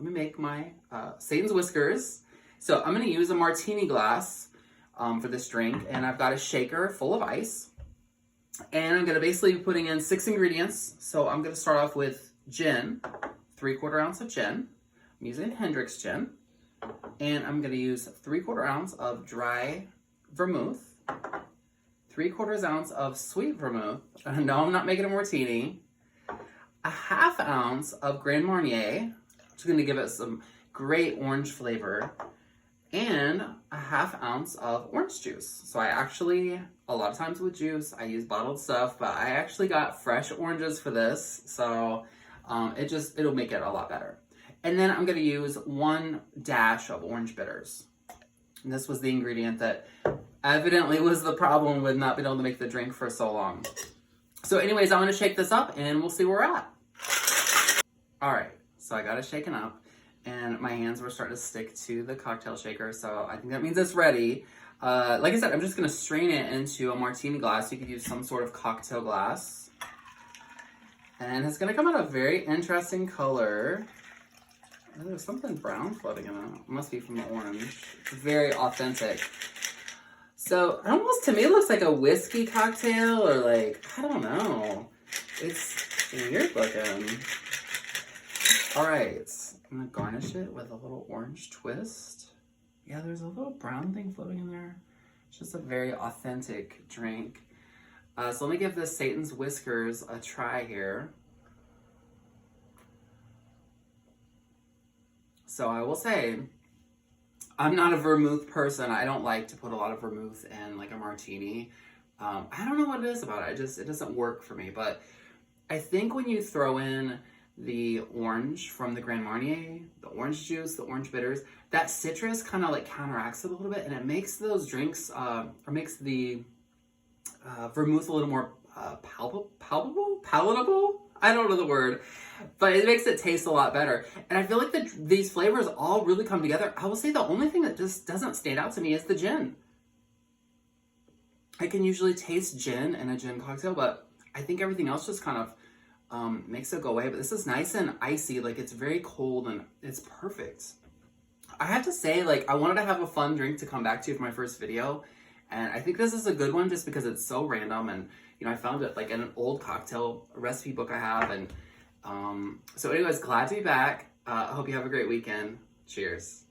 let me make my Satan's Whiskers. So I'm gonna use a martini glass for this drink, and I've got a shaker full of ice. And I'm gonna basically be putting in 6 ingredients. So I'm gonna start off with gin, 3/4 ounce of gin. I'm using Hendrick's gin. And I'm gonna use 3/4 ounce of dry vermouth, 3/4 ounce of sweet vermouth. No, I'm not making a martini. A 1/2 ounce of Grand Marnier, which is gonna give it some great orange flavor, and a 1/2 ounce of orange juice. So I actually, a lot of times with juice, I use bottled stuff, but I actually got fresh oranges for this, so it'll make it a lot better. And then I'm gonna use 1 dash of orange bitters. And this was the ingredient that evidently was the problem with not being able to make the drink for so long. So anyways, I'm gonna shake this up and we'll see where we're at. All right, so I got it shaken up and my hands were starting to stick to the cocktail shaker, so I think that means it's ready. Like I said, I'm just gonna strain it into a martini glass. You could use some sort of cocktail glass. And it's gonna come out a very interesting color. Oh, there's something brown floating in it. It must be from the orange. It's very authentic. So almost to me it looks like a whiskey cocktail, or like, I don't know. It's weird looking. All right, I'm gonna garnish it with a little orange twist. Yeah, there's a little brown thing floating in there. It's just a very authentic drink. So let me give this Satan's Whiskers a try here. So I will say, I'm not a vermouth person. I don't like to put a lot of vermouth in like a martini. I don't know what it is about it. It doesn't work for me. But I think when you throw in the orange from the Grand Marnier, the orange juice, the orange bitters, that citrus kind of like counteracts it a little bit, and it makes those drinks, or makes the vermouth a little more palatable? I don't know the word, but it makes it taste a lot better. And I feel like these flavors all really come together. I will say the only thing that just doesn't stand out to me is the gin. I can usually taste gin in a gin cocktail, but I think everything else just kind of makes it go away. But this is nice and icy, like it's very cold and it's perfect. I have to say, like, I wanted to have a fun drink to come back to for my first video. And I think this is a good one just because it's so random, and you know, I found it like in an old cocktail recipe book I have. And so anyways, glad to be back. I hope you have a great weekend. Cheers.